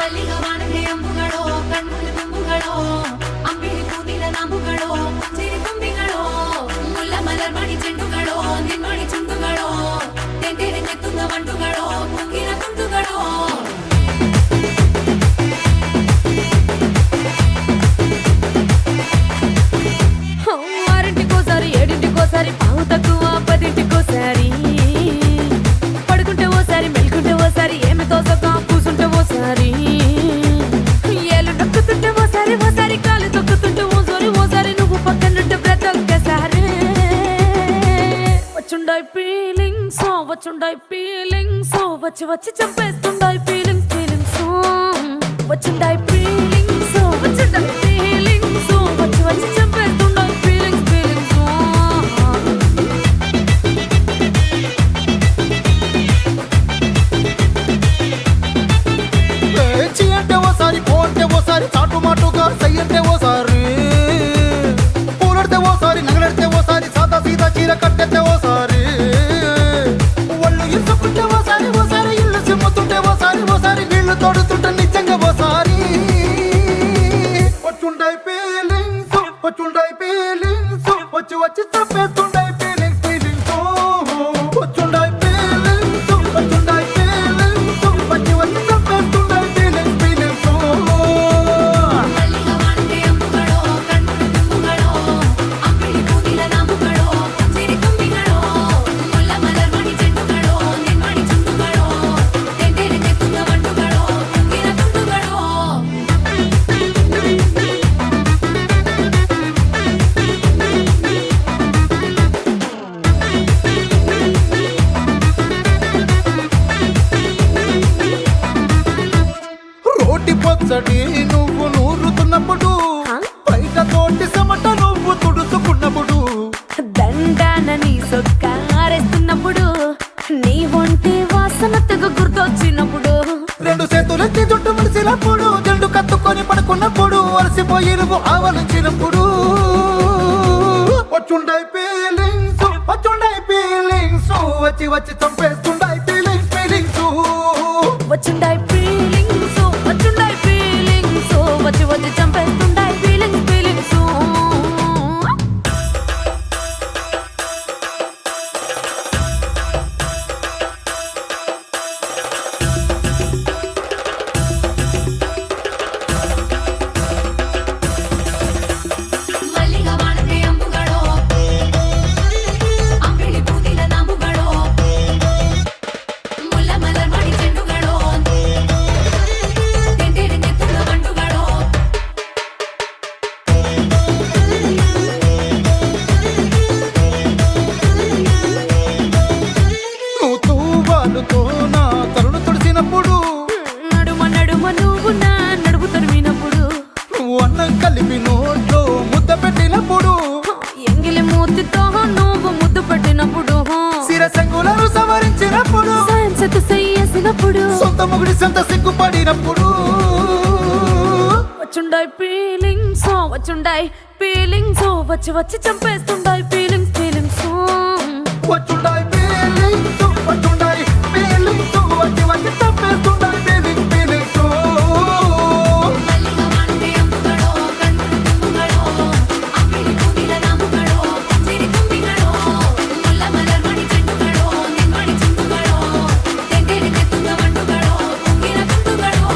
ಮಲ್ಲಿಗ ವಾಣದೆ ಅಂಬುಗಳೋ ಕಣ್ಮುಲ ತುಂಬುಗಳೋ ಅಂಬಿಳಿ ಕೂದಿಲ ನಾಂಬುಗಳೋ ಚಿರಿ ತುಂಬಿಗಳೋ ಮುಲ್ಲ ಮಲರ್ಮಣಿ ಚೆಂಡುಗಳೋ ನಿನ್ಮಣಿ ಚುಂಡುಗಳೋ ತೆಂಟೆರೆ ನೆತ್ತುಂಗ ಮಂಟುಗಳೋ ಮುಂಗಿನ ತುಂಡುಗಳೋ ఆరింటికోసారి ఏడింటికోసారి పావు తక్కువ పదింటికోసారి పడుకుంటే ఓసారి మెలుకుంటే ఓసారి ఏమి తోసక కూసుంటే ఓసారి ఏళ్ళు నొక్కుతుంటే ఓసారి ఓసారి కాలు తొక్కుతుంటే ఓసారి ఓసారి నువ్వు పక్కనుంటే బ్రతొక్కసారి వచ్చుండాయి ఫీలింగ్స్ వచ్చి వచ్చి చంపేస్తుండాయి ఫీలింగ్స్ వచ్చుండాయి ఫీలింగ్స్ వచ్చుండాయి ఫీలింగ్స్ వచ్చి వచ్చి చంపేస్తుండాయి ఫీలింగ్స్ అంటే ఓసారి పోంటే ఓసారి చాటు మాటుగా సయ్యంటే ఓసారి పూలడితే ఓసారి నగలడితే ఓసారి సాదా సీదా చీర కట్టెతే ఓసారి ఒళ్ళు ఇసుకుంటే ఓసారి ఓసారి ఇల్లు సిమ్ముతుంటే ఓసారి ఓసారి నీళ్లు తోడుతుంటే నిజంగా ఓసారి వచ్చుండాయి ఫీలింగ్స్ వచ్చి వచ్చి తప్పేస్తుండాయి ఫీలింగ్స్ వచ్చుండాయి ఫీలింగ్స్ వచ్చి వచ్చి తప్పేస్తుండాయి ఫీలింగ్స్ ಮಲ್ಲಿಗ ವಾಣದೆ ಅಂಬುಗಳೋ ಕಣ್ಮುಲ ತುಂಬುಗಳೋ ಅಂಬಿಳಿ ಕೂದಿಲ ನಾಂಬುಗಳೋ ಚಿರಿ ತುಂಬಿಗಳೋ ಮುಲ್ಲ ಮಲರ್ಮಣಿ ಚೆಂಡುಗಳೋ ನಿನ್ಮಣಿ ಚುಂಡುಗಳೋ ತೆಂಟೆರೆ ನೆತ್ತುಂಗ ಮಂಟುಗಳೋ ಮುಂಗಿನ ತುಂಡುಗಳೋ రోటి పచ్చడి నువ్వు నూరుతున్నప్పుడు బయట తోటి సమట నువ్వు తుడుచుకున్నప్పుడు దండాన నీ సొక్కారేస్తున్నప్పుడు నీ ఒంటి వాసన తెగ గుర్తొచ్చినప్పుడు రెండు చేతులెత్తి జుట్టు ముడిసినప్పుడు జండు కత్తుకొని పడుకున్నప్పుడు అలసిపోయి నువ్వు ఆవలించినప్పుడు వచ్చుండాయి ఫీలింగ్స్ వచ్చి వచ్చి చంపేస్తుండాయి ఫీలింగ్స్ వచ్చుండాయి ఫీలింగ్స్ వచ్చి వచ్చి చంపేస్తుండాయి ఫీలింగ్స్ ಮಲ್ಲಿಗ ವಾಣದೆ ಅಂಬುಗಳೋ ಅಂಬಿಳಿ ಕೂದಿಲ ನಾಂಬುಗಳೋ ಮುಲ್ಲ ಮಲರ್ಮಣಿ ಚೆಂಡುಗಳೋ ತೆಂಟೆರೆ ನೆತ್ತುಂಗ ಮಂಟುಗಳೋ నువ్వు తూవాలుతో నా తరుణు తుడిసినప్పుడు నడుమ నడుమ నువ్వు నా నడుపు తరిమినప్పుడు నువ్వు అన్నం కలిపి నోట్లో ముద్ద పెట్టినప్పుడు ఎంగిలి మూతితో నువ్వు ముద్దు పెట్టినప్పుడు శిరసంగులను సవరించినప్పుడు సైన్స్ చేసినప్పుడు సొంత మొగుడి సొంత సిగ్గుపడినప్పుడు వచ్చుండాయి ఫీలింగ్స్ వచ్చి వచ్చి చంపేస్తుండాయి ఫీలింగ్స్ వచ్చుండాయి ఫీలింగ్స్ వచ్చి వచ్చి తప్పేస్తుండాయి ఫీలింగ్స్ మల్లిగ వాణదే అంబుಗಳೋ కన్నుల తుంబుಗಳೋ అంబిలి కూదిల నాంబుಗಳೋ చిరి తుంబిಗಳೋ ముల్ల మలర్మణి చెండుಗಳೋ నిన్మణి చుండుಗಳೋ తెంటెರೆ నెత్తుంగ మండుಗಳೋ ముంగిన తుండుಗಳೋ